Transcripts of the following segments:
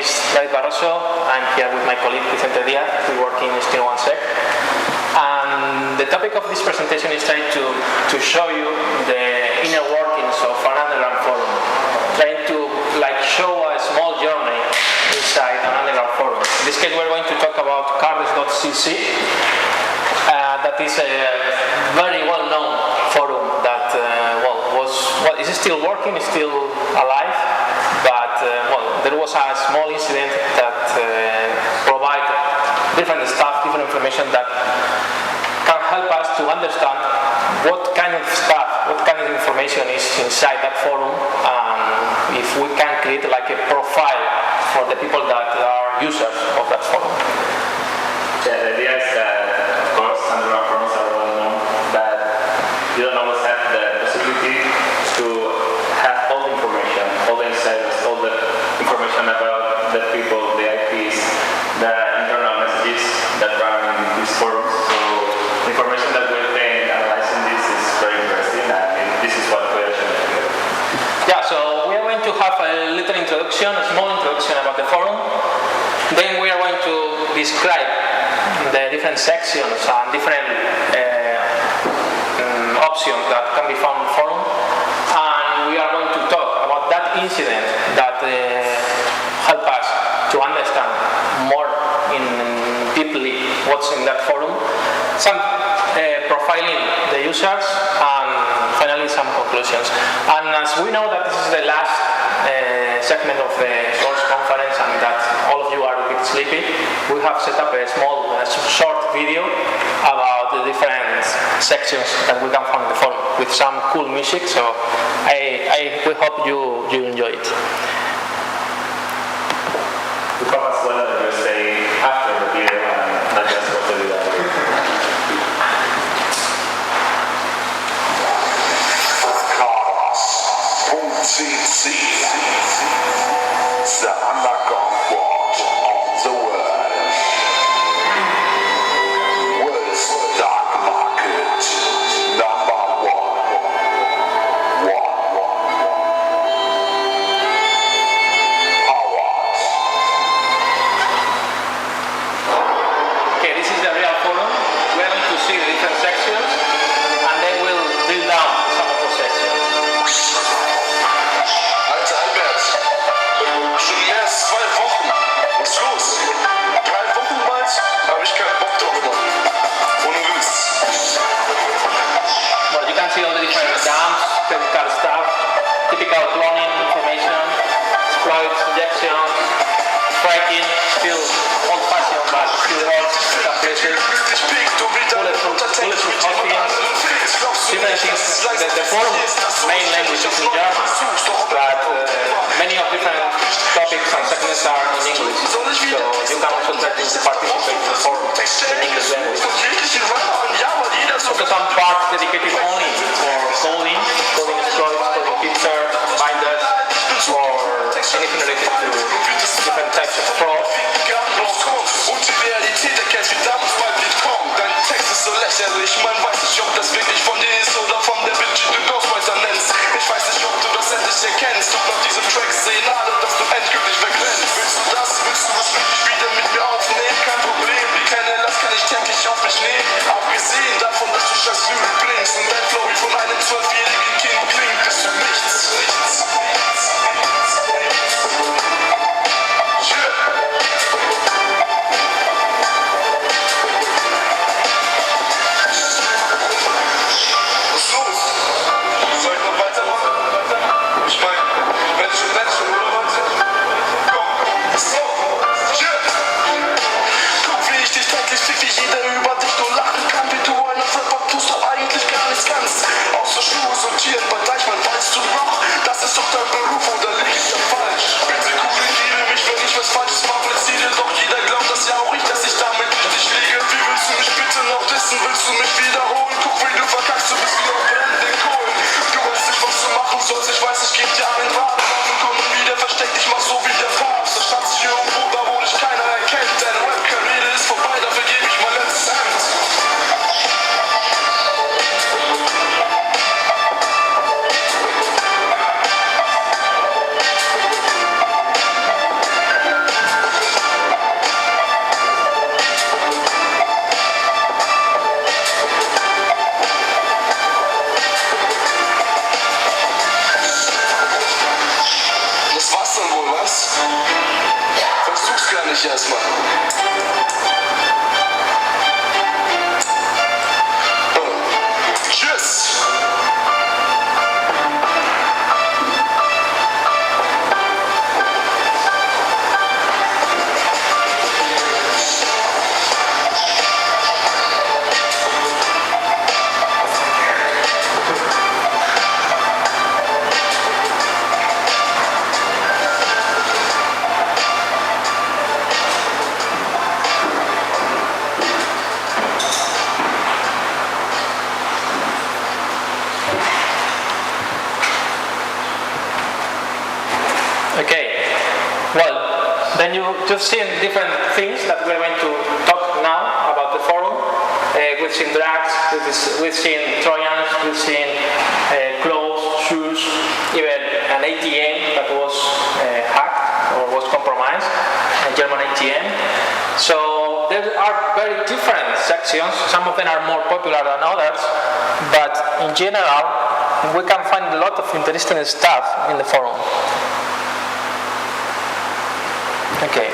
is Barroso. I'm here with my colleague Vicente Diaz. We work in Steel1Sec. And the topic of this presentation is trying to show you the inner workings of an underground forum. Trying to show a small journey inside an underground forum. In this case, we're going to talk about Carders.cc. That is a very well-known forum that is still working, is still alive, but there was a small incident that provided different stuff, different information that can help us to understand what kind of stuff, what kind of information is inside that forum, and if we can create a profile for the people that are users of that forum. Yeah, the idea is that, of course, underground forums are well known, but you don't always have the possibility to have all the information, all the insiders, all the information about the people, the IPs, the internal messages that run in these forums. So the information that we're analyzing this is very interesting, and this is what we are showing together. Yeah, so we are going to have a little introduction, a small introduction about the forum. Then we are going to describe the different sections and different options that can be found in the forum. And we are going to talk about that incident that help us to understand more deeply what's in that forum. Some profiling the users, and finally some conclusions. And as we know that this is the last segment of the course conference and that all of you are a bit sleepy, we have set up a small, short video about the different sections that we can find in the forum with some cool music, so we hope you enjoy it. We come as well that you say after the video and not just what to do that. Carders.cc, the underground world of the world. World's dark market, number one. Powered. Okay, this is the real forum. We are going to see the different sections, and then we'll drill down some of those sections. Alter Albert, schon mehr als 2 Wochen. Was ist los? 3 Wochen bald? Hab ich keinen Bock drauf, Mann. Ohne Witz. Well, you can see all the different dumps, technical stuff, typical cloning information, exploits, injections, fracking, still old-fashioned but still works in some places, bulletproof hostings, different things. The forum main language is in German, but many of different topics and segments are in English, so you can also try to participate in the forum in English language. Also some parts dedicated only for coding exploits, coding pictures, binders, or anything related to different types of fraud. Und die Realität erkennst wie damals bei Bitcoin. Dein Text ist so lächerlich, man weiß nicht, ob das wirklich von dir ist oder von der Bitch, die du Ghostwriter nennst. Ich weiß nicht, ob du das endlich erkennst, doch nach diesem Track sehen alle, dass du endgültig wegrennst. Willst du das? Willst du das wirklich wieder mit mir aufnehmen? Kein Problem, wie keine Last kann ich täglich auf mich nehmen. Abgesehen davon, dass du scheiß Lügen blinkst und dein Flow wie von einem 12-jährigen Kind klingt, bist du nichts. Willst du mich wiederholen? Guck, wie du verkackst, du bist wie auf brennenden Kohlen. Du weißt nicht, was du machen sollst, ich weiß, ich geb dir einen Rat. Laufen, komm und wieder, versteck dich, mach so wie der Papst. Da stand sich irgendwo, da wo dich keiner erkennt. Deine Rap-Karriere ist vorbei, dafür geb ich mein letztes Hemd. Then you've seen different things that we're going to talk now about the forum. We've seen drugs, we've seen Trojans, we've seen clothes, shoes, even an ATM that was hacked or was compromised, a German ATM. So there are very different sections. Some of them are more popular than others, but in general, we can find a lot of interesting stuff in the forum. Okay.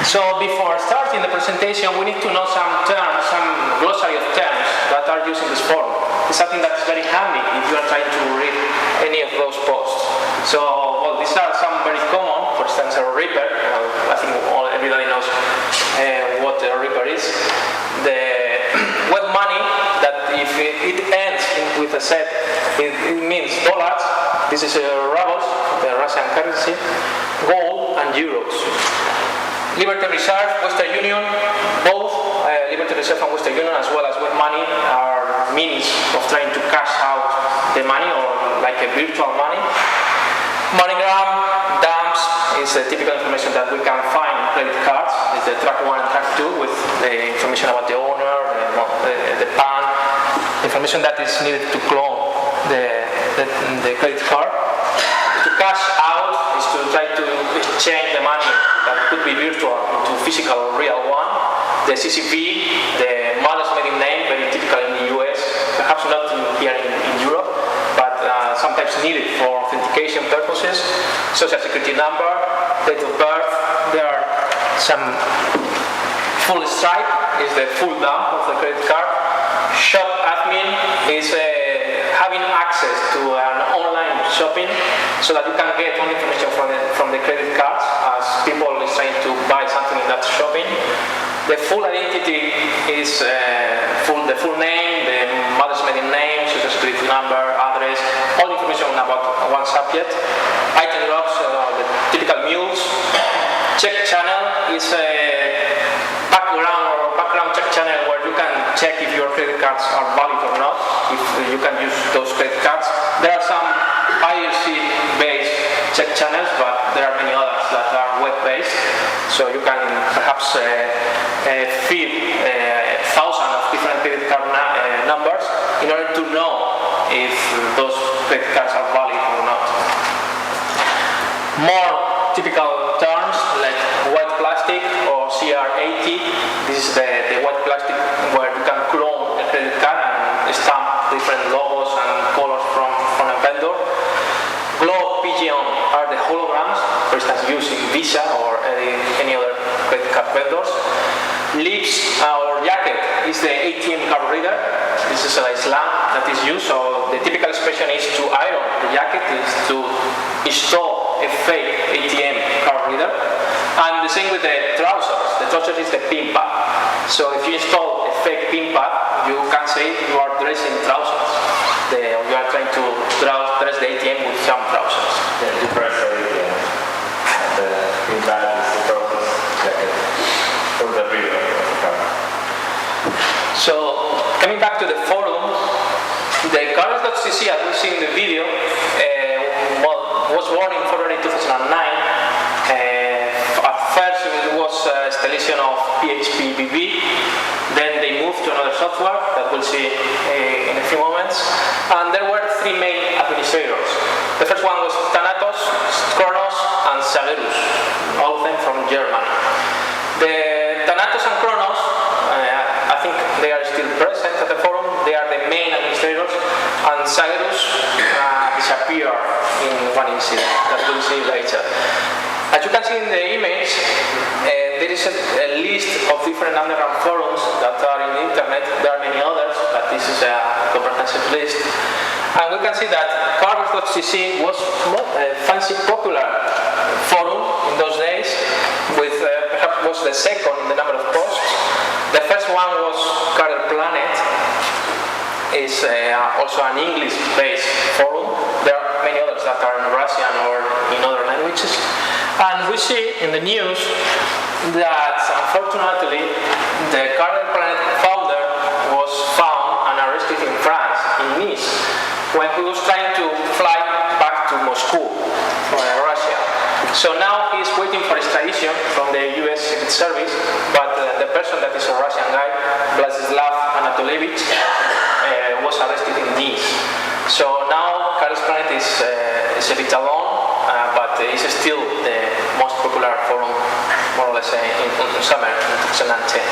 So before starting the presentation, we need to know some terms, some glossary of terms that are used in this forum. It's something that's very handy if you are trying to read any of those posts. So, well, these are some very common. For instance, a reaper. I think everybody knows what a reaper is. The web money, that if it ends with a set, it means dollars. This is rubles, the Russian currency, gold, and euros. Liberty Reserve, Western Union, both Liberty Reserve and Western Union, as well as web money, are means of trying to cash out the money, or like a virtual money. MoneyGram, dumps is the typical information that we can find in credit cards. It's the track 1 and track 2 with the information about the owner, the PAN, information that is needed to clone the credit card. To cash out is to try to exchange the money that could be virtual into physical, real one. The CCV, the modest maiden name, very typical in the US, perhaps not here in Europe, but sometimes needed for authentication purposes. Social security number, date of birth. There are some full stripe is the full dump of the credit card. Shop admin is having access to an online shopping so that you can get all information from the credit cards as people is trying to buy something in that shopping. The full identity is the full name, the mother's maiden name, social security number, address, all information about one subject. Item logs, the typical mules. Check channel is a background check channel where you can check if your credit cards are valid or not, if you can use those credit cards. There are some IRC-based check channels, but there are many others that are web-based. So you can perhaps feed thousands of different credit card numbers in order to know if those credit cards are valid or not. More typical terms like white plastic or CR80. This is the white plastic where you can clone a credit card and stamp different logos and colors from a vendor. Globe Pigeon are the holograms, for instance, using Visa or any other credit card vendors. Lips or jacket is the ATM card reader. This is a slang that is used. So the typical expression is to iron the jacket, is to install a fake ATM card reader. And the same with the trousers. The trousers is the pin pad. So if you install a fake pin pad, you can say you are dressing trousers. You are trying to dress the ATM with some trousers. Yeah, you press the ATM. The pin pad is the trousers jacket. Or the reader of the card. So coming back to the forum, the Carders.cc, as we see in the video, was born in February 2009. At first it was a installation of PHP BB, then they moved to another software that we'll see in a few moments, and there were three main administrators. The first one was Thanatos, Kronos, and Severus, all of them from Germany. The Thanatos and Kronos, I think they are still present at the forum. They are the main administrators, and Severus disappeared in one incident that we'll see later. As you can see in the image, there is a list of different underground forums that are in the internet. There are many others, but this is a comprehensive list. And we can see that Carders.cc was a fancy popular forum in those days, with perhaps was the second in the number of posts. The first one was Carder Planet. Is also an English-based forum. There are many others that are in Russian or in other languages. And we see in the news that, unfortunately, the Carder Planet founder was found and arrested in France, in Nice, when he was trying to fly back to Moscow, Russia. So now he is waiting for extradition person that is a Russian guy, Vladislav Anatolievich, was arrested in Nice. So now Carders.cc is a bit alone, but it's still the most popular forum, more or less, in summer in 2010.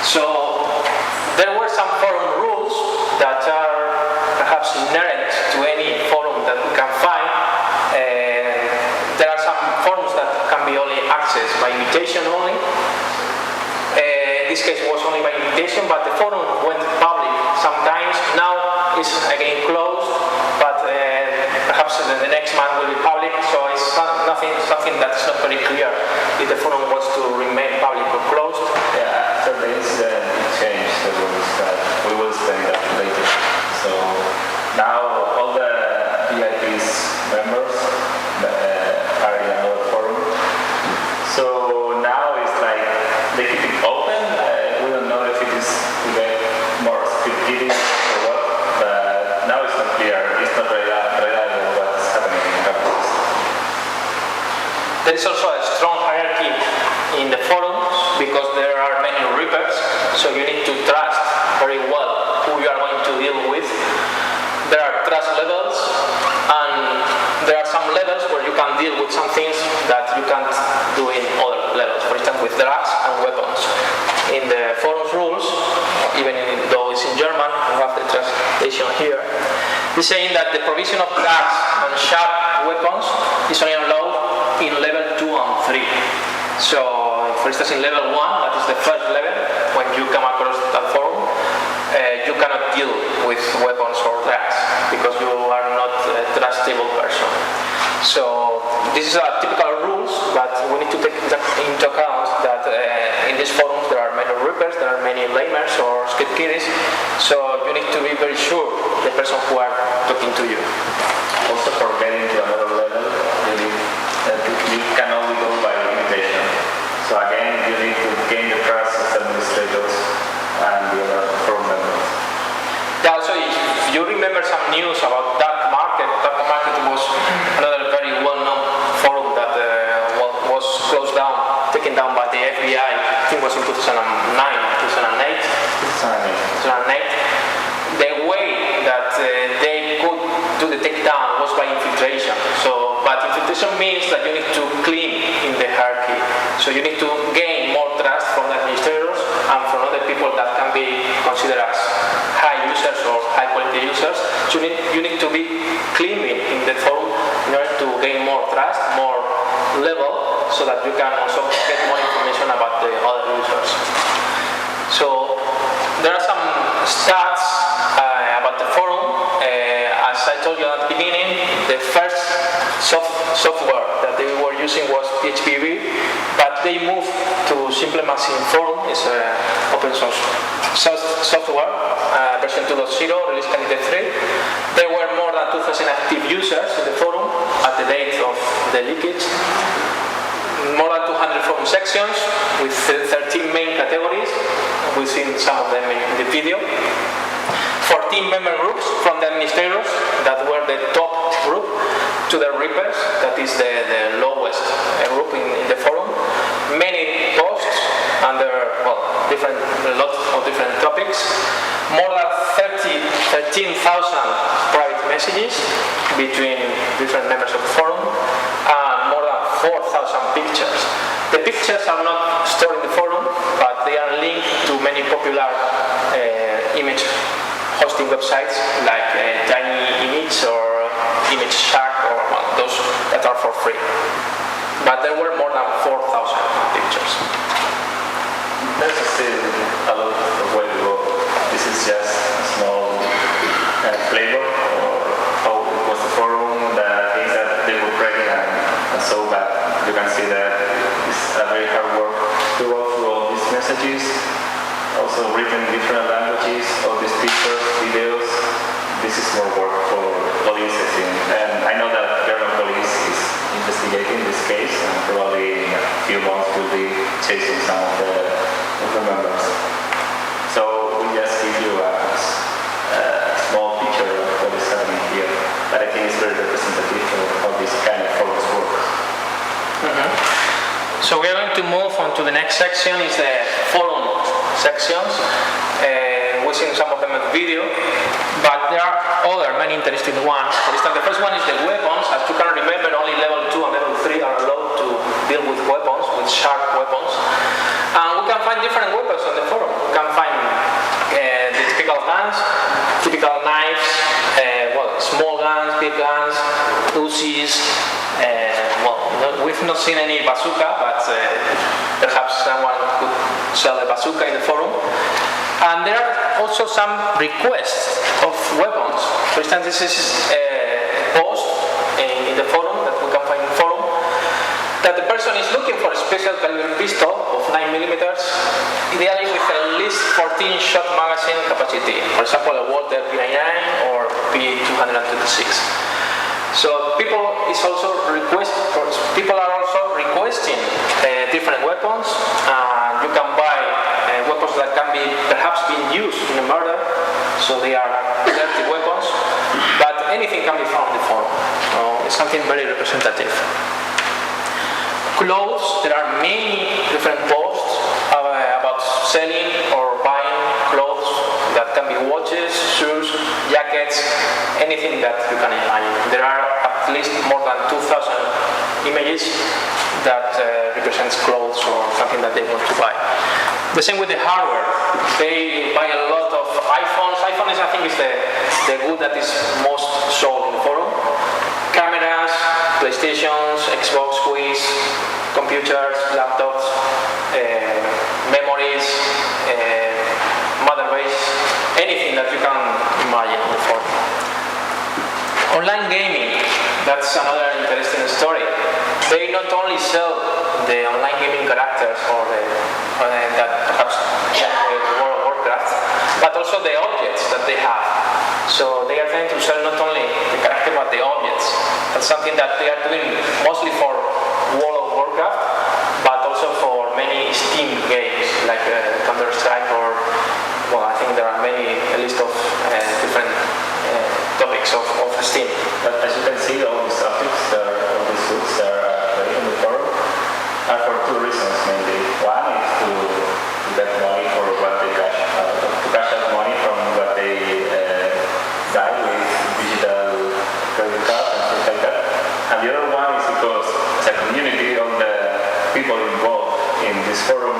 So there were some forum rules that are perhaps inherent to any forum that we can find. There are some forums that can be only accessed by invitation only. In this case it was only by invitation, but the forum went public sometimes. Now it's again closed, but perhaps the next month will be public, so it's something that's not very clear if the forum wants to remain public or closed. Yeah, after the incident it changed the rules, but we will explain that later. So now all the VIPs members are in another forum. So now it's like they keep it open. We don't know if it is to get more security or what, but now it's not clear. It's not reliable what's happening in campus. There is also a strong hierarchy in the forums because there are many reapers, so you need to trust very well who you are going to deal with. There are trust levels, and there are some levels where you can deal with some things that you can't do in other levels. For instance, with drugs and weapons. In the forums rules, even though it's in German, we have the translation here. It's saying that the provision of drugs and sharp weapons is only allowed in level 2 and 3. So, for instance, in level 1, that is the first level, when you come across that forum, you cannot deal with weapons or drugs because you are not a trustable person. So this is a typical rules, but we need to take into account that in these forums there are many reapers, there are many lamers or skidkiddies, so you need to be very sure the person who are talking to you. Also, for getting to another level, you can only go by invitation. So again, you need to gain the trust of administrators and the other forum members. Yeah, also, if you remember some news about dark market was another very well-known forum that was closed down, taken down by the FBI. I think it was in 2009, 2008. 2008. The way that they could do the takedown was by infiltration. So, but infiltration means that you need to clean in the hierarchy. So you need to gain more trust from the administrators and from other people that can be considered as high users or high quality users. So you need to be cleaning in the forum in order to gain more trust, more level, so that you can also get more information about the other users. So there are some stats about the forum. As I told you at the beginning, the first software that they were using was PHP, but they moved to Simple Machine Forum. It's an open source software, version 2.0, release candidate 3. There were more than 2,000 active users in the forum at the date of the leakage. More than 200 forum sections with 13 main categories. We've seen some of them in the video. 14 member groups from the administrators that were the top group to the reapers, that is the lowest group in the forum. Many posts under a lot of different topics. More than 13,000 private messages between different members of the forum, and more than 4,000 pictures. The pictures are not stored in the forum, but they are linked to many popular image hosting websites like Tiny Image or Image Shark or those that are for free. But there were more than 4,000 pictures. There's still a lot of way to go. This is just a small flavor of how it was the forum, the things that they were breaking and so bad. You can see that it's a very hard work to go through all these messages, also written in different languages, all these pictures, videos. This is more work for police, I think. And I know that German police is investigating this case and probably in a few months will be chasing some of the members. So we just give you a small picture of what is happening here, but I think it's very representative of how this kind of forums work. next section is the forum sections. We've seen some of them in the video, but there are other many interesting ones. For instance, the first one is the weapons. As you can remember, only level 2 and level 3 are allowed to deal with weapons, with sharp weapons. And we can find different weapons on the forum. We can find the typical guns, typical knives, small guns, big guns, Uzis. We've not seen any bazooka, but perhaps someone could sell a bazooka in the forum. And there are also some requests of weapons. For instance, this is a post in the forum that we can find in the forum, that the person is looking for a special caliber pistol of 9mm, ideally with at least 14 shot magazine capacity. For example, a Walter P99 or P226. So people are also requesting different weapons. You can buy weapons that can be perhaps being used in a murder, so they are dirty weapons. But anything can be found in the forum. So it's something very representative. Clothes, there are many different posts about selling or buying clothes that can be watches, shoes, jackets, anything that you can imagine. There are at least more than 2,000 images that represents clothes or something that they want to buy. The same with the hardware. They buy a lot of iPhones. iPhone is, I think, is the good that is most sold in the forum. Cameras, PlayStations, Xbox, Wii, computers, laptops, memories, motherboards, anything that you can imagine in the forum. Online gaming, that's another interesting story. They not only sell the online gaming characters or that perhaps the World of Warcraft, but also the objects that they have. So they are trying to sell not only the character but the objects. That's something that they are doing mostly for World of Warcraft, but also for many Steam games like Counter-Strike or, I think there are a list of different topics of Steam. But as you can see, all these topics, all these books that are in the forum are for two reasons mainly. One is to get money for what they cash out money from what they buy with digital credit cards and things like that. And the other one is because as a community, all the people involved in this forum,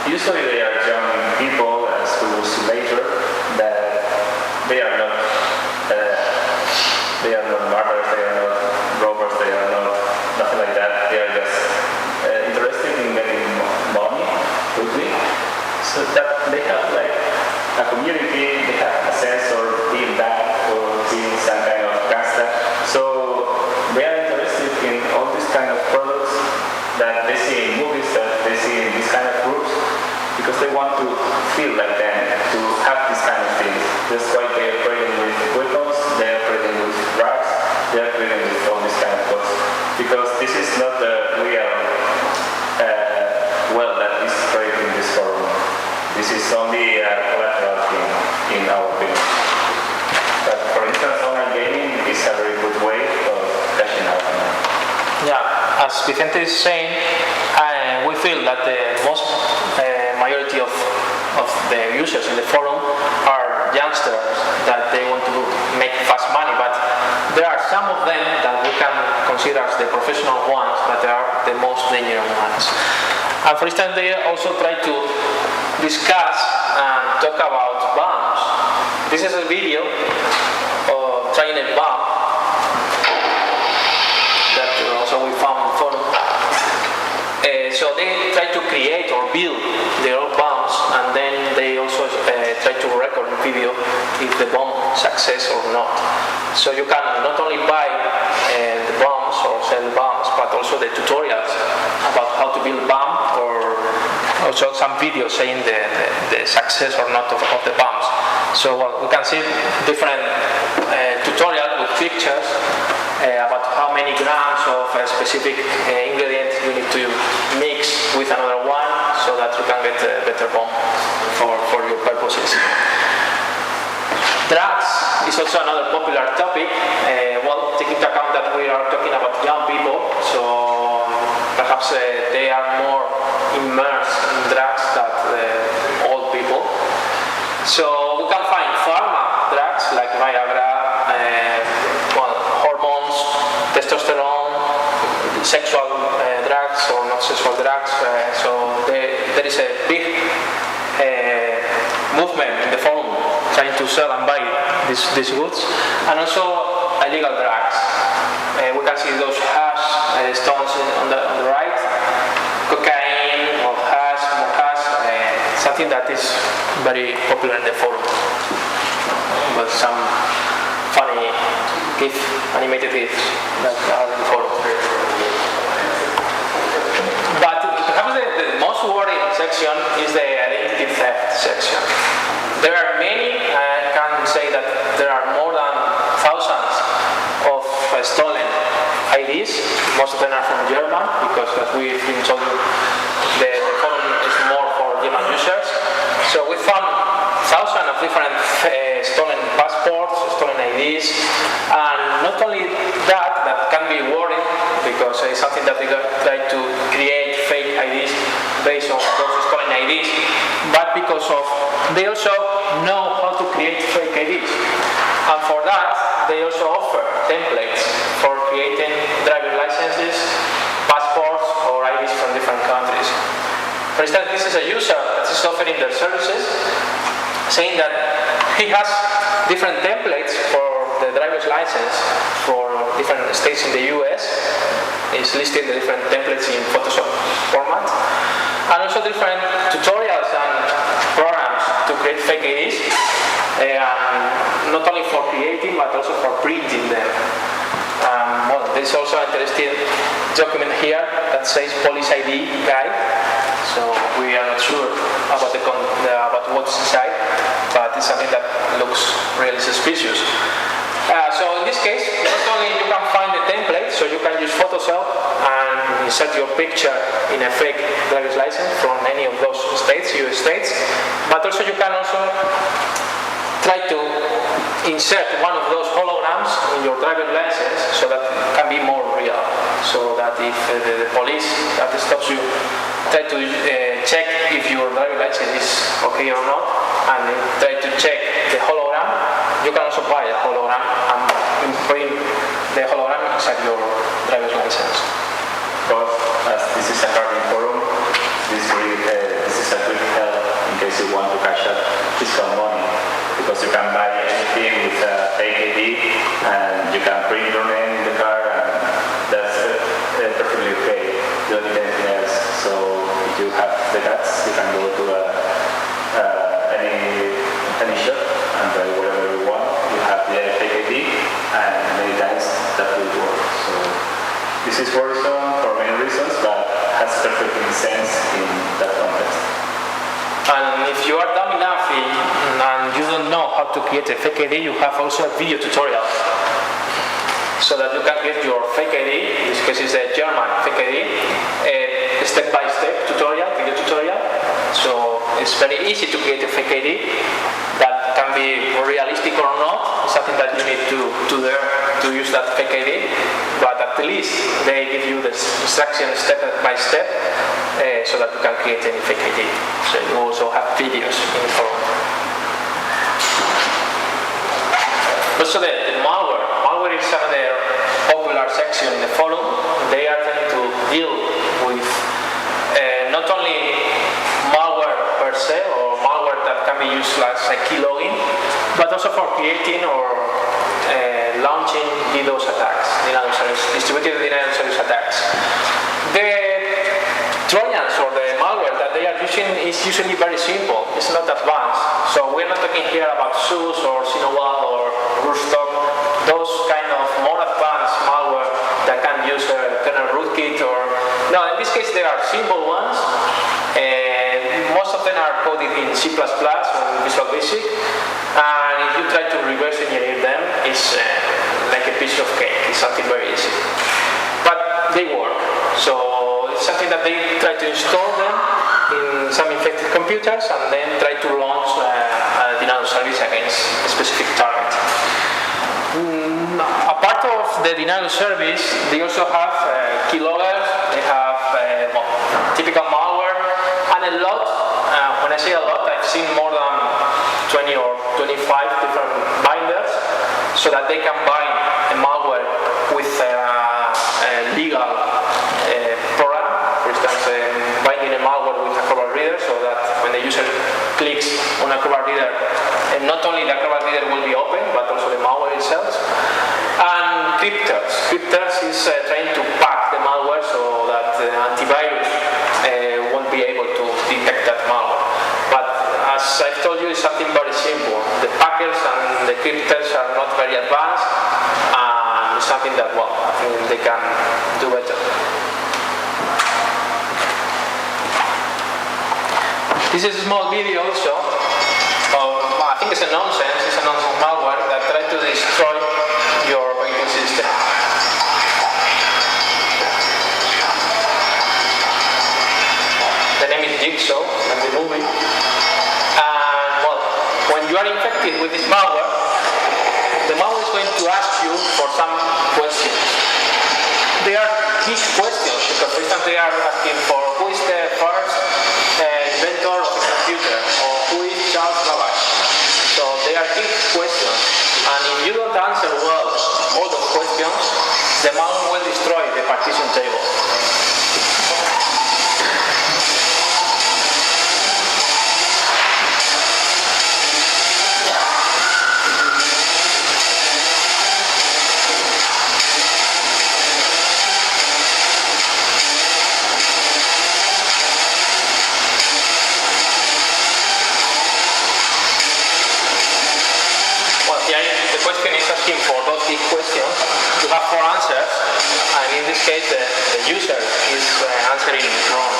usually they are young people, as we will see later, that they are not murderers, they are not robbers, they are not nothing like that. They are just interested in getting money quickly. So that they have like a community, they have a sense of being back or being some kind of gangster. So they are interested in all these kind of products that they see in movies, that they see in these kind of groups, because they want to feel like them, to have these kind of things. That's why they are trading with weapons, they are trading with drugs, they are trading with all these kind of books. Because this is not the real wealth that is traded in this forum. This is only a collateral thing, in our opinion. But for instance, online gaming is a very good way of cashing out. Yeah, as Vicente is saying, we feel that the most majority of the users in the forum are youngsters that they want to make fast money, but there are some of them that we can consider as the professional ones, but they are the most dangerous ones. And for instance, they also try to discuss and talk about bombs. This is a video of trying a bomb that also we found in the forum. So they try to create or build their own bombs, and then they also try to record in video if the bomb success or not. So you can not only buy the bombs or sell bombs, but also the tutorials about how to build bomb, or also some videos saying the success or not of the bombs. So we can see different tutorials with pictures about how many grams of a specific ingredient you need to mix with another one so that you can get a better bomb for your purposes. Drugs is also another popular topic. Taking into account that we are talking about young people, so perhaps they are more immersed in drugs than old people. So we can find pharma drugs like Viagra, hormones, testosterone, sexual drugs or not sexual drugs. So there is a big movement in the forum trying to sell and buy these goods, and also illegal drugs. We can see those hash stones on the right, cocaine or hash, more hash, something that is very popular in the forum. But some funny animated GIFs that are in the forum. But perhaps the most worrying section is the identity theft section. There are many, I can say that there are more than thousands of stolen IDs. Most of them are from German, because as we've been told, the forum is more for German users. So we found thousands of different stolen passports, stolen IDs, and not only that can be worrying, because it's something that they try to create fake IDs based on those stolen IDs, but because of they also know how to create fake IDs, and for that they also offer templates for creating driver licenses, passports, or IDs from different countries. For instance, this is a user that is offering their services, saying that he has different templates for the driver's license for different states in the US. He's listing the different templates in Photoshop format, and also different tutorials and programs to create fake IDs, not only for creating but also for printing them. There's also an interesting document here that says Police ID Guide. So we are not sure about what's inside, but it's something that looks really suspicious. So in this case, not only you can find the template, so you can use Photoshop and insert your picture in a fake driver's license from any of those states, US states, but also you can also try to insert one of those holograms in your driver's license so that it can be more real. So that if the police that stops you try to check if your driver's license is okay or not, and try to check the hologram, you can also buy a hologram and imprint the hologram inside your driver's license. But as this is a carding forum, this is a good help in case you want to cash out fiscal money, because you can buy anything with a fake ID and you can print your name in the car, and that's perfectly okay. You don't need anything else. So if you have the guts, you can go to any shop and buy whatever you want. You have the fake ID, and many times that will work. So this is worrisome for many reasons, but has perfect sense in that context. And if you are dumb enough and you don't know how to create a fake ID, you have also a video tutorial so that you can create your fake ID. In this case, it's a German fake ID, a step-by-step tutorial, video tutorial. So it's very easy to create a fake ID that can be realistic or not. It's something that you need to learn to use that fake ID, but at least they give you the instruction step by step so that you can create any fake ID. So you also have videos in the forum. Also the malware. Malware is another popular section in the forum. They are trying to deal with not only malware per se, or malware that can be used as a keylogin, but also for creating or launching DDoS attacks, distributed denial of service attacks. The Trojans or the malware that they are using is usually very simple. It's not advanced. So we're not talking here about SUS or Sinowal or Rootstock, those kind of more advanced malware that can use a kernel rootkit or... No, in this case they are simple ones. Most of them are coded in C++ or Visual Basic. And if you try to reverse engineer them, it's like a piece of cake. It's something very easy. But they work. So it's something that they try to install them in some infected computers and then try to launch a denial of service against a specific target. A part of the denial of service, they also have keyloggers, they have typical malware, and a lot, when I say a lot, I've seen more than 20 or 25 different binders, so that they can bind a malware with a legal program. For instance, binding a malware with a Acrobat Reader, so that when the user clicks on a Acrobat Reader, and not only the Acrobat Reader will be open, but also the malware itself. And crypters. Crypters is trying to pack the malware so that the antivirus won't be able to detect that malware. But as I've told you, it's something very simple. The packers and the crypters are not very advanced, and it's something that, well, I think they can do better. This is a small video also of, I think it's a nonsense malware that tries to destroy your operating system. The name is Jigsaw, like the movie. And well, when you are infected with this malware, the malware is going to ask you for some questions. They are key questions, because for instance they are asking for who is the first inventor of the computer, or who is Charles Babbage. So they are key questions, and if you don't answer well all those questions, the malware will destroy the partition table. For those big questions, you have 4 answers, and in this case the user is answering wrong.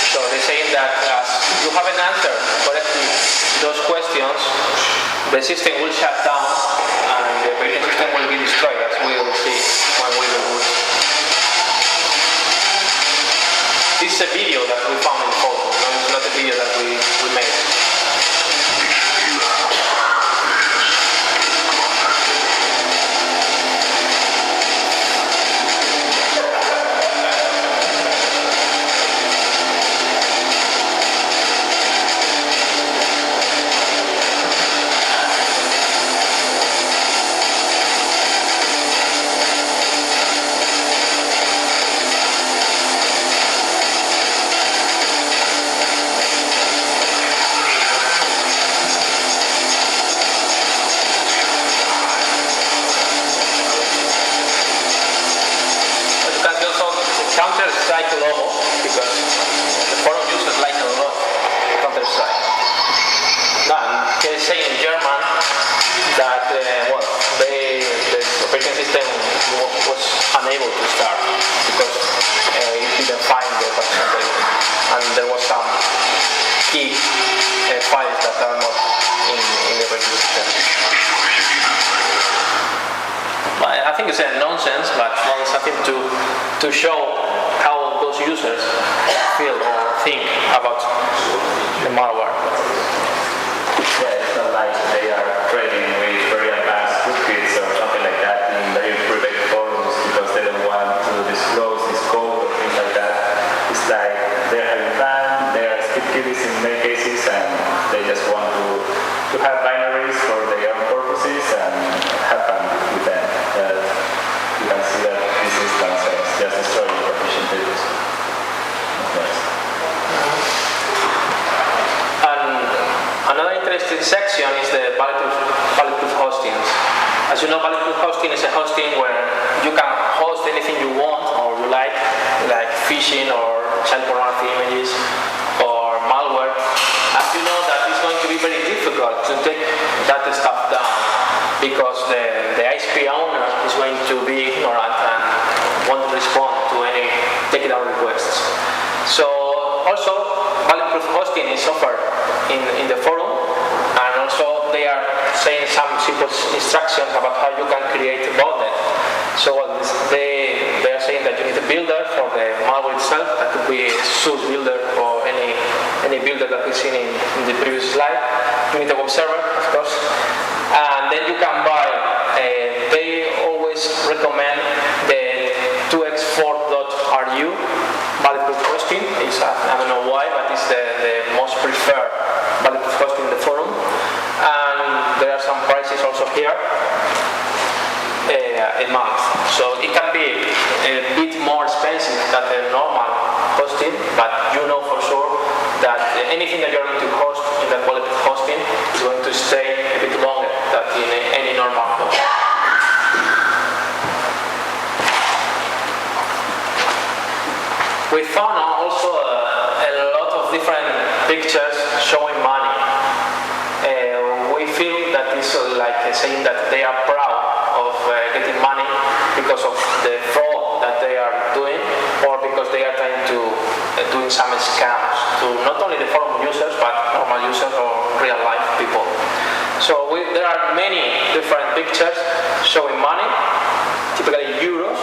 So they're saying that you haven't answered correctly those questions, the system will shut down and the operating system will be destroyed, as we will see when we reboot. This is a video that we found in photo, it's not a video that we made. Counter-Strike logo, because the forum users like a lot Counter-Strike. No, they say in German that well, the operating system was unable to start because it didn't find the partition table, and there was some key files that are not in the operating system. I think it's a nonsense, but well, it's something to show how those users feel or think about the malware. Yeah, it's not like they are trading with very advanced toolkits or something like that in very private forums because they don't want to disclose this code or things like that. It's like they're having fun, they are script kiddies in many cases, and they just want to have binaries for their own purposes and have fun with them. You can see that this instance is just destroying partition tables. Nice. And another interesting section is the bulletproof hostings. As you know, bulletproof hosting is a hosting where you can host anything you want or you like phishing or child pornography images or malware. As you know, that it's going to be very difficult to take that stuff down because the ISP owner is going to be ignorant and won't respond to any takedown requests. So also, bulletproof hosting is offered in the forum, and also they are saying some simple instructions about how you can create a botnet. So they are saying that you need a builder for the malware itself. That could be a source builder or any builder that we've seen in the previous slide. You need a web server, of course. And then you can buy, they always recommend the 2x4.ru bulletproof hosting. is the most preferred value of hosting in the forum. And there are some prices also here a month. So it can be a bit more expensive than the normal hosting, but you know for sure that anything that you're going to host in that wallet hosting is going to stay a bit longer than in any normal hosting. We found also a lot of different pictures showing money. We feel that it's like saying that they are proud of getting money because of the fraud that they are doing, or because they are trying to doing some scams to not only the forum users but normal users or real life people. So there are many different pictures showing money, typically euros.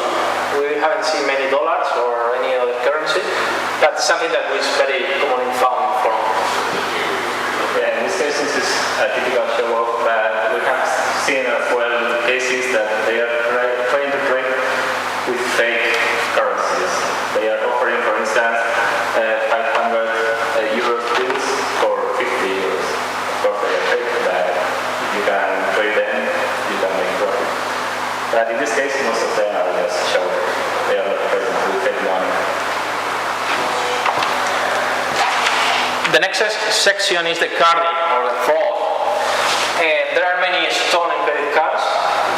We haven't seen many dollars or any other currency. That's something that is very commonly found in forum. Yeah, in this case, this is a typical show off, but we have seen as well cases that they are trying to trade with fake currencies. They are offering, for instance, 500 euros bills for 50 euros. Of course, they are fake, but you can trade them, you can make profit. But in this case, most of them are just show. They are not present with fake money. The next section is the carding or the fraud. There are many stolen credit cards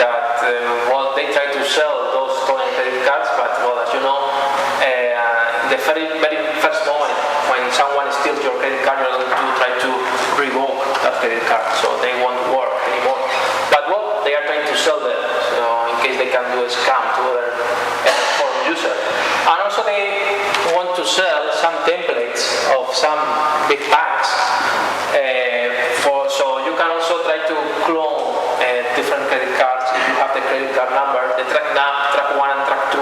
that they try to sell those stolen credit cards, but as you know, the very first moment when someone steals your credit card, you're going to try to revoke that credit card, so they won't work anymore. But they are trying to sell them, so in case they can do a scam to other forum users. And also they want to sell some templates of some big banks. So you can also try to clone different credit cards if you have the credit card number, the track 1 and track 2,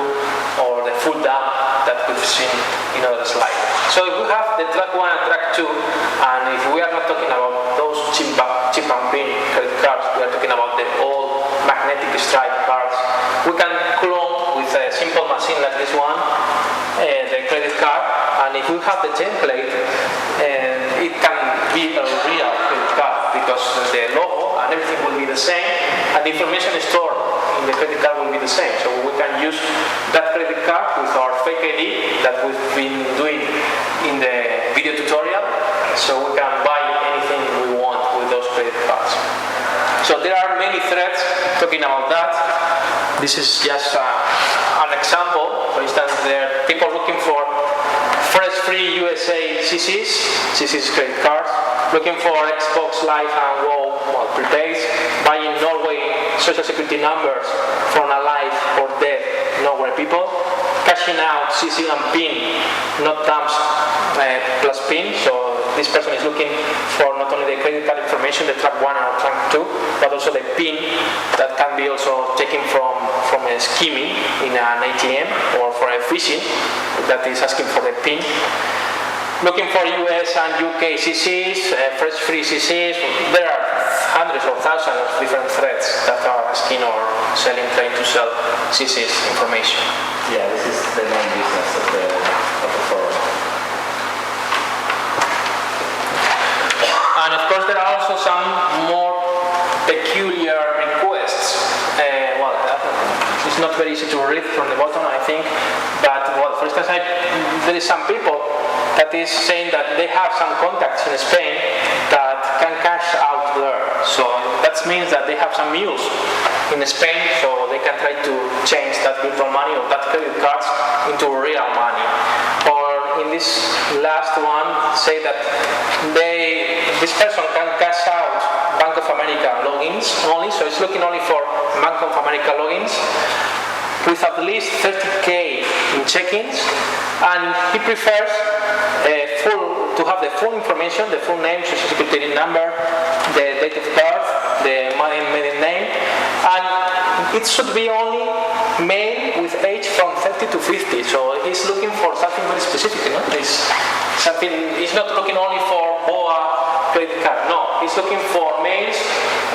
or the full dump that we've seen in other slides. So if we have the track 1 and track 2, and if we are not talking about those chip and pin credit cards, we are talking about the old magnetic stripe cards, we can clone with a simple machine like this one the credit card, and if we have the template, it can be a real credit card because the logo and everything will be the same, and the information stored in the credit card will be the same. So we can use that credit card with our fake ID that we've been doing in the video tutorial, so we can buy anything we want with those credit cards. So there are many threads talking about that. This is just an example. For instance, there are people looking for fresh free USA CCs credit cards, looking for Xbox Live and WoW prepaids, buying Norway social security numbers from alive or dead Norway people, cashing out CC and PIN, not thumbs plus PIN. So this person is looking for not only the credit card information, the track 1 or track 2, but also the PIN that can be also taken from a skimming in an ATM or for a phishing that is asking for the PIN. Looking for US and UK CCs, fresh free CCs. There are hundreds or thousands of different threads that are asking or selling, trying to sell CCs information. Yeah, this is the main business of the forum. And of course there are also some more peculiar requests. It's not very easy to read from the bottom, I think, but for instance, there is some people that is saying that they have some contacts in Spain that can cash out there. So that means that they have some mules in Spain, so they can try to change that virtual money or that credit cards into real money. Or in this last one, say that this person can cash out Bank of America logins only, so it's looking only for Bank of America logins with at least 30k in check-ins, and he prefers to have the full information, the full name, social security number, the date of birth, the maiden name, and it should be only male with age from 30 to 50. So he's looking for something very specific. He's not looking only for BOA credit card. No, he's looking for males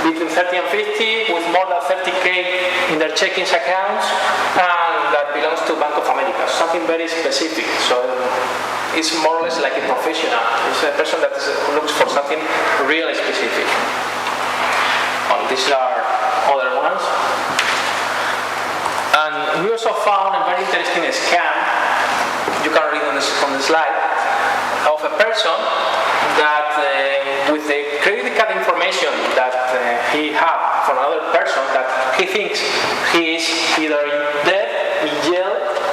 between 30 and 50 with more than 30k in their check-ins accounts, and that belongs to Bank of America. Something very specific. So it's is more or less like a professional. It's a person that looks for something really specific. Well, these are other ones. And we also found a very interesting scam, you can read on the slide, of a person that with the credit card information that he had from another person that he thinks he is either dead, in jail,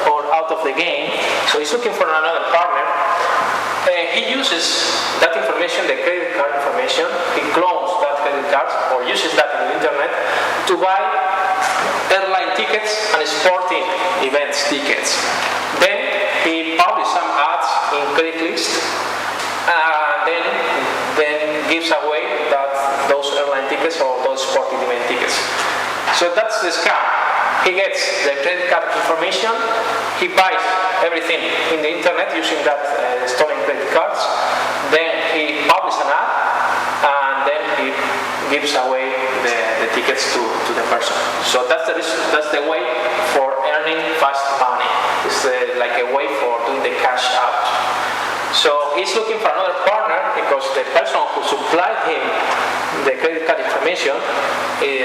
or out of the game, so he's looking for another partner. He uses that information, the credit card information, he clones that credit card or uses that on the internet to buy airline tickets and sporting events tickets. Then he publishes some ads in Craigslist and then gives away those airline tickets or those sporting event tickets. So that's the scam. He gets the credit card information, he buys everything in the internet using that stolen credit cards, then he publishes an ad, and then he gives away the tickets to the person. So that's the way for earning fast money. It's like a way for doing the cash out. So he's looking for another partner because the person who supplied him the credit card information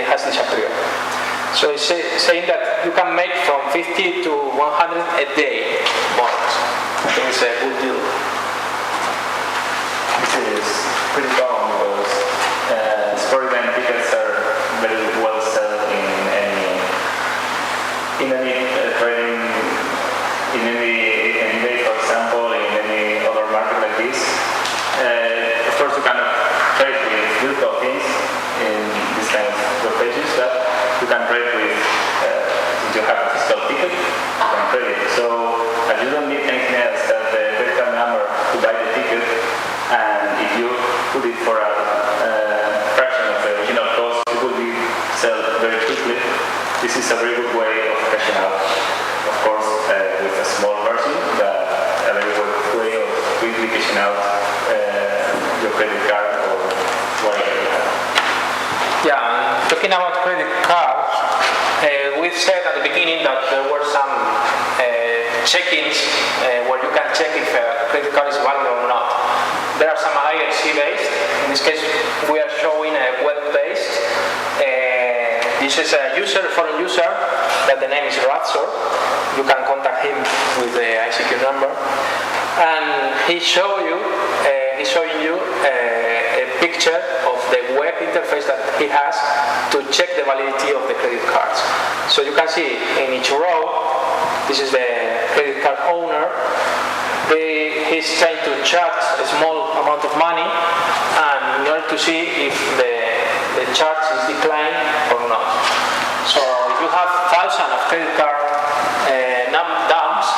has disappeared. So he's saying that you can make from 50 to 100 a day bonus. I think it's a good deal. This is pretty common because sport event tickets are very well sold in any trading, in any day, for example, in any other market like this. Of course, you cannot trade with virtual things in this kind of web pages, but you can trade with, if you have a physical ticket, you can trade it. So you don't need anything else than the credit card number to buy the ticket, and if you put it for a fraction of the original cost, it will be sold very quickly. This is a very good way of cashing out. Of course, with a small version, but a very good way of quickly cashing out your credit card or whatever you have. Yeah, talking about credit cards, we said at the beginning that there were some check-ins where you can check if a credit card is valid or not. There are some IRC based. In this case, we are showing a web-based. This is a foreign user, that the name is Barroso. You can contact him with the ICQ number, and he's showing you a picture of the web interface that he has to check the validity of the credit cards. So you can see in each row, this is the credit card owner. He's trying to charge a small amount of money, and in order to see if the charge is declined or not. So if you have thousands of credit card dumps,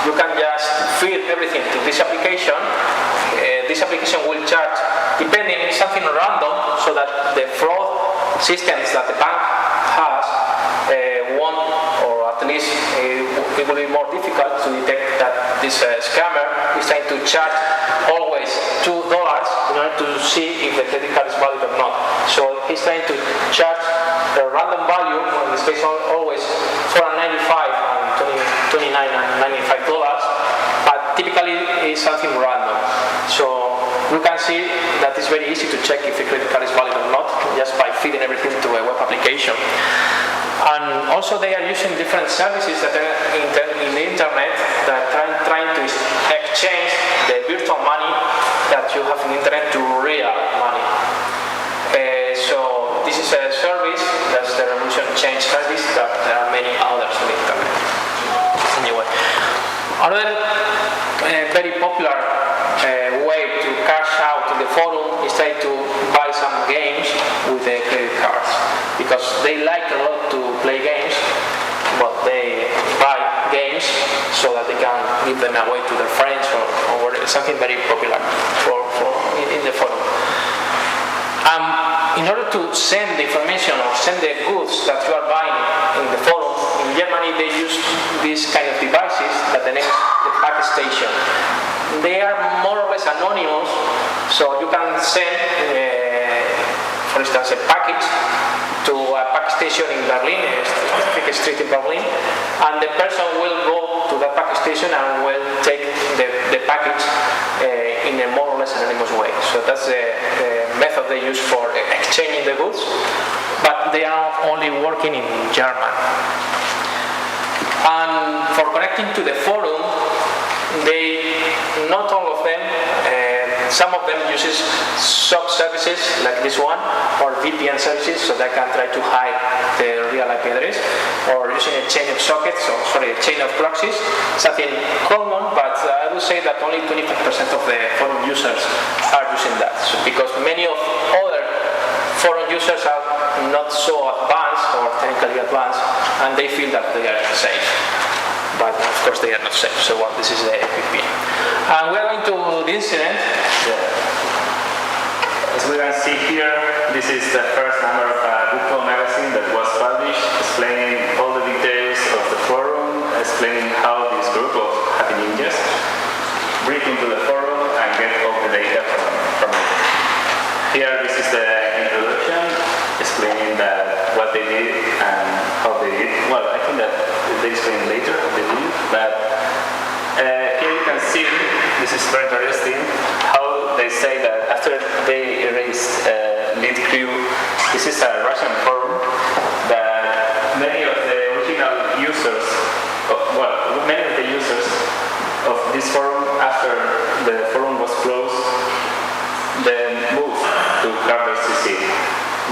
you can just feed everything to this application. This application will charge, depending on something random, so that the fraud systems that the bank has won't, or at least it will be more difficult to detect that this scammer is trying to charge always $2 in order to see if the credit card is valid or not. So he's trying to charge a random value, in this case always $4.95 and $29 and $95, but typically it's something random. So you can see that it's very easy to check if a credit card is valid or not just by feeding everything to a web application. And also they are using different services that are in the internet that are trying to exchange the virtual money that you have on the internet to real money. So this is a service, that's the Revolution Change service, that there are many others on the internet. Anyway, another very popular way to cash out in the forum is try to buy some games with the credit cards, because they like a lot to play games, but they buy games so that they can give them away to their friends or something very popular in the forum. In order to send the information or send the goods that you are buying in the forum, in Germany they use these kind of devices that the name is the pack station. They are more or less anonymous, so you can send, for instance, a package to a pack station in Berlin, a specific street in Berlin, and the person will go to that package station and will take the package in a more or less anonymous way. So that's the method they use for exchanging the goods, but they are only working in German. And for connecting to the forum, not all of them, some of them uses SOC services like this one, or VPN services, so they can try to hide the real IP address, or using a chain of sockets, a chain of proxies, something common, but I would say that only 25% of the forum users are using that, so because many of other forum users are not so advanced or technically advanced, and they feel that they are safe. But of course they are not safe, so this is the APP. And we're going to the incident. As we can see here, this is the first number of a Google magazine that was published, explaining all the details of the forum, explaining how this group of happy ninjas break into the forum and get all the data from it. Here, this is the introduction, explaining what they did and how they did. Well, I think that they explain later how they did, but here you can see, this is very interesting, how they say that after they erased lead crew, this is a Russian forum, that many of the original users, many of the users of this forum, after the forum was closed, then moved to Carders.cc.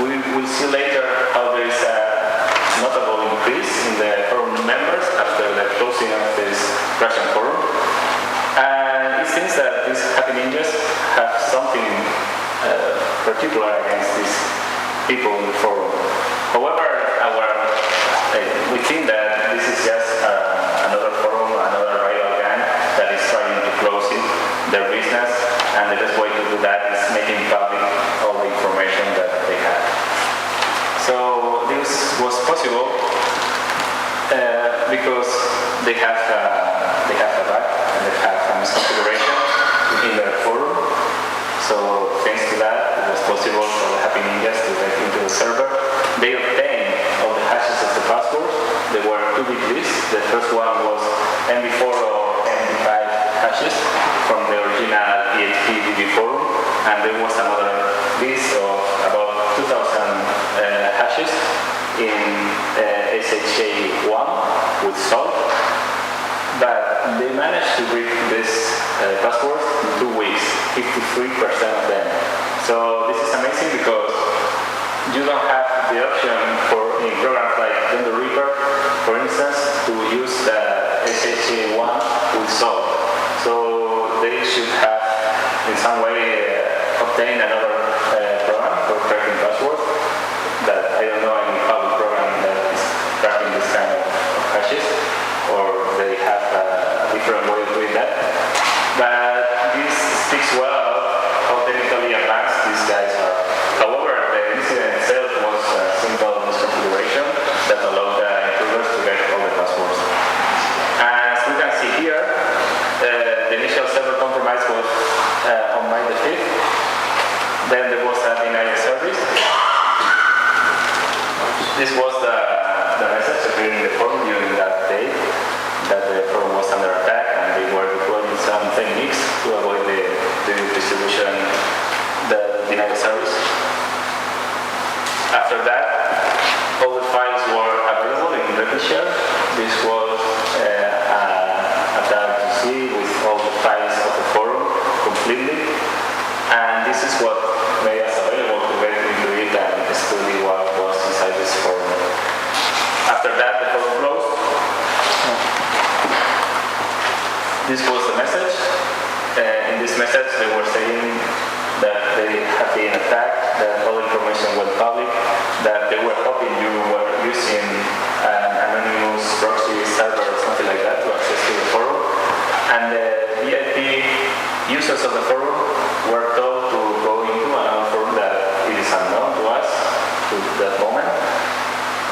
We will see later how there is a notable increase in the forum members after the closing of this Russian forum. And it seems that these happy ninjas have something particular against these people in the forum. However, we think that this is just another forum, another rival gang that is trying to close their business, and the best way to do that is making public all the information that they have. So this was possible because they have a bug and they have a misconfiguration in their forum. So thanks to that, it was possible for the happy ninjas to get into the server. They obtained all the hashes of the passwords. There were 2 bit lists. The first one was MD4 or MD5 hashes from the original PHP DB forum, and there was another list of about 2,000 hashes in SHA1 with salt. But they managed to break this password in 2 weeks, 53% of them. So this is amazing because you don't have the option in programs like the Reaper, for instance, to use the SHA1 with salt. So they should have in some way obtained another program for cracking passwords. That I don't know any public program that is cracking this kind of hashes, or they have a different way of doing that. But this speaks well about how technically advanced these guys are. However, the incident itself was a simple misconfiguration that allowed the intruders to get all the passwords. As we can see here, the initial server compromise was on May the 5th. Then there was a denial service. This was the message appearing in the forum during that day, that the forum was under attack and they were deploying some techniques to avoid the distribution, the denial service. After that, all the files were available in RepliShare. This was a .cc with all the files of the forum completely, and this is what made us available to get into it and study what was inside this forum. After that, the forum closed. This was the message. In this message, they were saying that they had been attacked, that all information went public, that they were hoping you were using an anonymous proxy server or something like that to access to the forum. And the VIP users of the forum were told to go into another forum that it is unknown to us to that moment.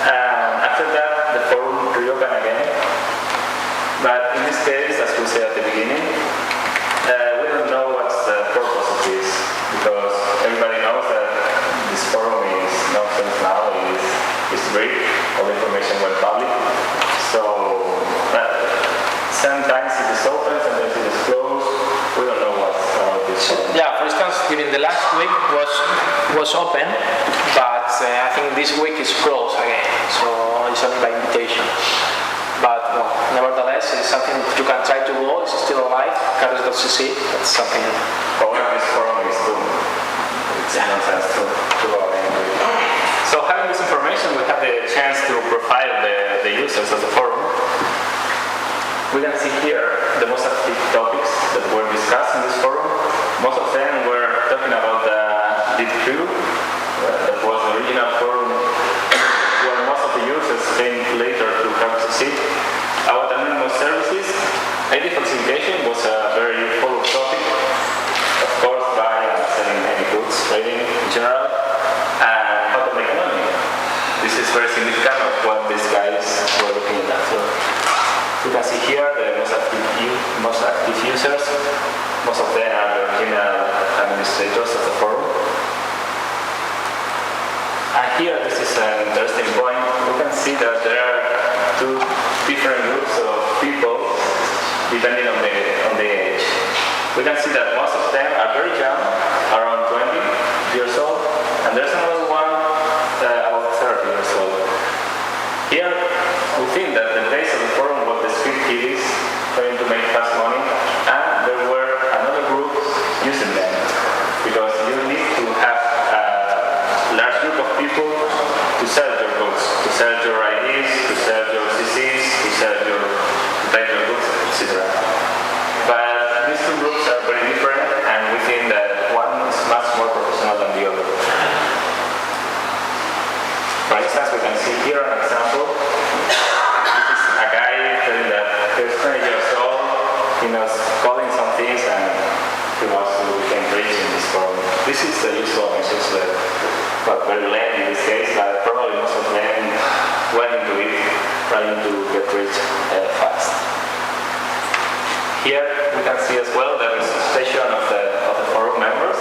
And after that, the forum reopened again. But in this case, as we said at the beginning, we don't know what's the purpose of this, because everybody knows that this forum is nonsense now, it's rigged, all the applications during the last week was open, but I think this week is closed again, so it's only by invitation. But well, nevertheless, it's something you can try to go. It's still alive. Carders.cc. That's something. However, this forum is too. It's nonsense to go in. So having this information, we have the chance to profile the users of the forum. We can see here the most active topics that were discussed in this forum. Most of them were talking about the lead crew. That was the original forum where most of the users came later to Carders.cc. About anonymous services, ID falsification was a very useful topic. Of course, buying and selling any goods, trading in general, and how to make money. This is very significant of what these guys were looking at. So you can see here the most active users. Most of them are the original administrators of the forum. And here, this is an interesting point. We can see that there are two different groups of people depending on the age. We can see that most of them are very young, around 20 years old, and there's another one about 30 years old. Here, we think that the base of the forum was the speed kiddies trying to make fast money, and there were another group using them, because you need to have a large group of people to sell your goods, to sell your IDs, to sell your CCs, to sell your goods, etc. But these two groups are very different, and we think that one is much more professional than the other. For instance, we can see here an example. This is a guy telling that he's 20 years old, he knows coding some things, and he wants to become rich in this forum. This is the usual message that, but very lame in this case, but probably most of them went into it trying to get rich fast. Here we can see as well the registration of the forum members.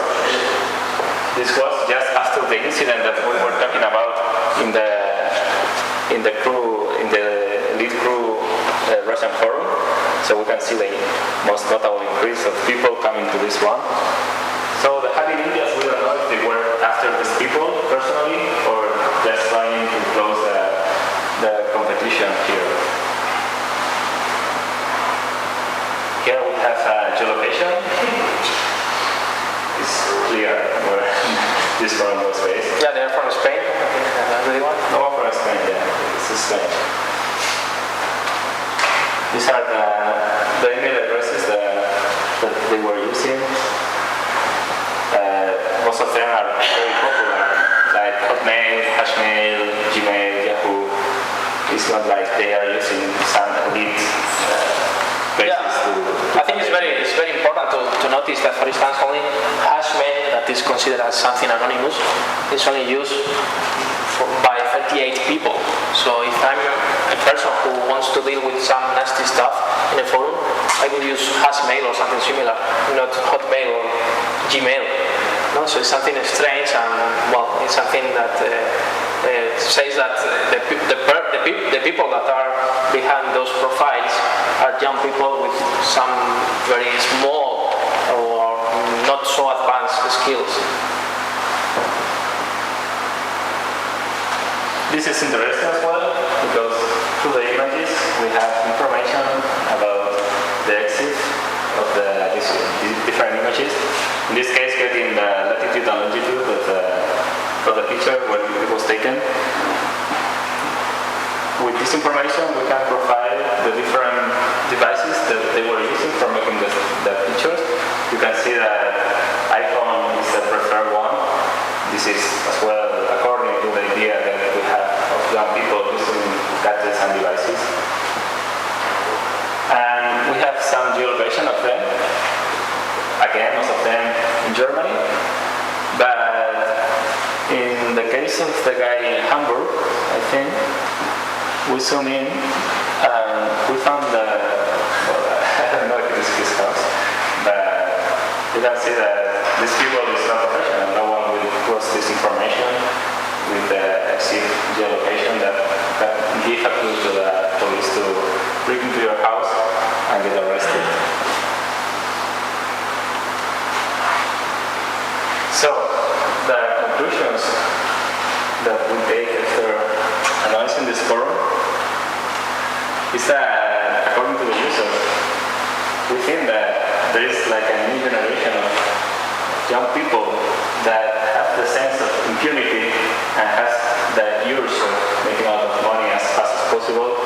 This was just after the incident that we were talking about in the lead crew Russian forum. So we can see the most notable increase of people coming to this one. So the happy ninjas, we don't know if they were after these people personally or just trying to close the competition here. Here we have geolocation. It's clear where this forum was based. Yeah, they're from Spain. No one from Spain, yeah. This is Spain. These are the email addresses that they were using. Most of them are very popular, like Hotmail, Hashmail, Gmail, Yahoo. It's not like they are using some elite places to I think it's very important to notice that, for instance, only Hashmail, that is considered as something anonymous, is only used by 38 people. So if I'm a person who wants to deal with some nasty stuff in a forum, I will use Hashmail or something similar, not Hotmail or Gmail. No? So it's something strange, and well, it's something that says that the people that are behind those profiles are young people with some very small or not so advanced skills. This is interesting as well, because through the images we have information about the exit of these different images. In this case, getting the latitude and longitude of the picture when it was taken. With this information, we can profile the different devices that they were using for making the pictures. You can see that iPhone is the preferred one. This is as well according to the idea that we have of young people using gadgets and devices. And we have some geolocation of them. Again, most of them in Germany. But in the case of the guy in Hamburg, I think, we zoom in and we found I don't know if it is his house, but you can see that these people is not professional. No one will post this information with the exit geolocation that give a clue to the police to break into your house and get arrested. So, the conclusions that we take after analyzing this forum is that, according to the users, we think that there is like a new generation of young people that have the sense of impunity and has the urge of making a lot of money as fast as possible.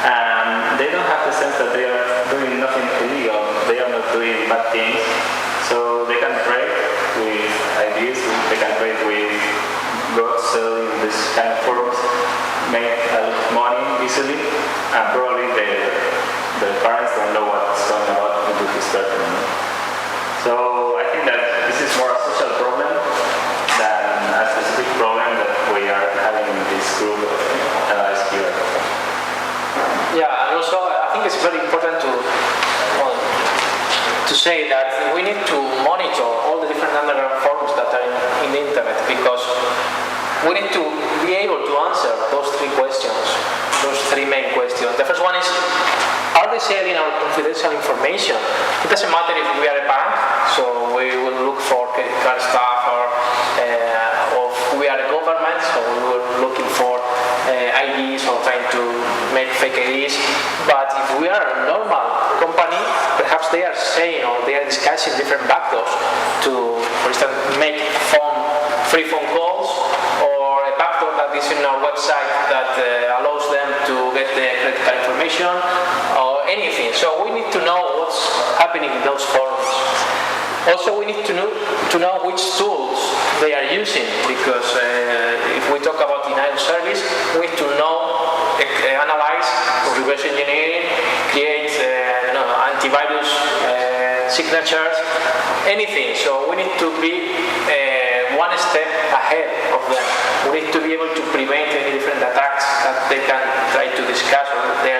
And they don't have the sense that they are doing nothing illegal, they are not doing bad things. So they can trade with ideas, they can trade with goods, selling this kind of forums, make a lot of money easily, and probably the parents don't know what's going about into his person. So I think that this is more a social problem than a specific problem that we are having in this group of analysts here. Yeah, and also I think it's very important to say that we need to monitor all the different underground forums that are in the internet, because we need to be able to answer those three main questions. The first one is, are they sharing our confidential information? It doesn't matter if we are a bank, so we will look for credit card stuff, or if we are a government, so we will looking for IDs or trying to make fake IDs. But if we are a normal company, perhaps they are saying or they are discussing different backdoors to, for instance, make free phone calls, or a backdoor that is in our website that allows them to get the credit card information, or anything. So we need to know what's happening in those forums. Also, we need to know which tools they are using, because if we talk about denial service, we need to know, analyze, reverse engineering, create antivirus signatures, anything. So we need to be one step ahead of them. We need to be able to prevent any different attacks that they can try to discuss or they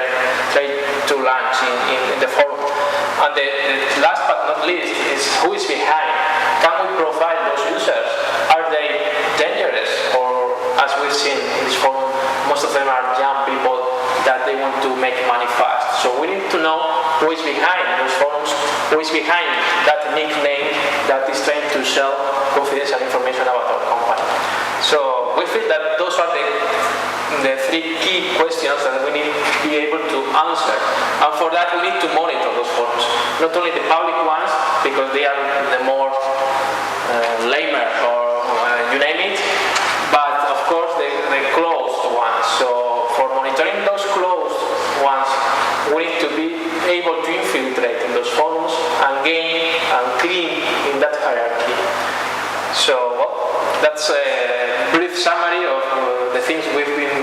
try to launch in the forum. And the last but not least is who is behind. Can we profile those users? Are they dangerous? Or, as we've seen in this forum, most of them are young people that they want to make money fast. So we need to know who is behind those forums, who is behind that nickname that is trying to sell confidential information about our company. So we feel that those are the three key questions that we need to be able to answer. And for that we need to monitor those forums. Not only the public ones, because they are the more lamer or you name it, but of course the closed ones. So for monitoring those closed ones, we need to be able to infiltrate in those forums and gain and clean in that hierarchy. So that's a brief summary of the things we've been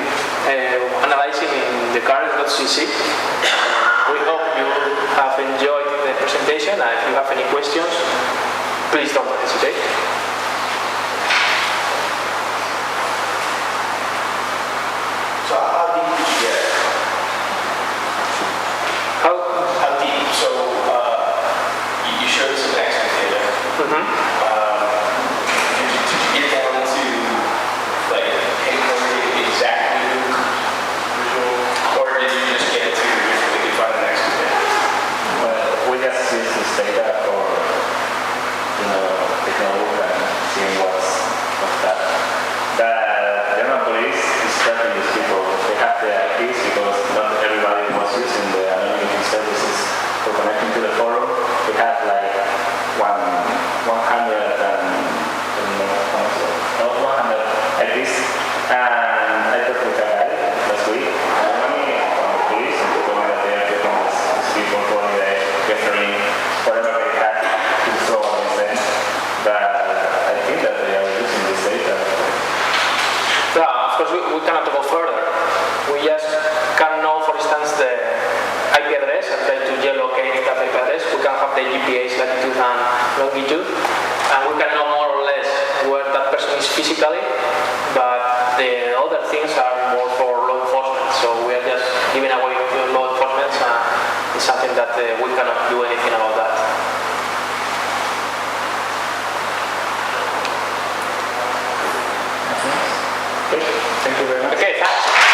analyzing in the Carders.cc. We hope you have enjoyed the presentation, and if you have any questions, please don't hesitate. So how deep did you get? How deep? So you showed some expert data. Mm-hmm. Did you get down to like pinpoint exactly visual, or did you just get to we could find an expert data? Well, we just use this data for taking a look and seeing what's that. The German police is tracking these people. They have the IPs because not everybody was using the anonymity services for connecting to the forum. We have like 100 IPs, and I talked with a guy last week in Germany from the police, and they told me that they are getting these people for the gathering whatever they had to throw against them. But I think that they are using this data. Yeah, of course we cannot go further. We just can know, for instance, the IP address and try to geolocate that IP address. We can have the GPS latitude and longitude, and we can know more or less where that person is physically, but the other things are more for law enforcement. So we are just giving away to law enforcement, and it's something that we cannot do anything about that. Okay, thank you very much. Okay, thanks.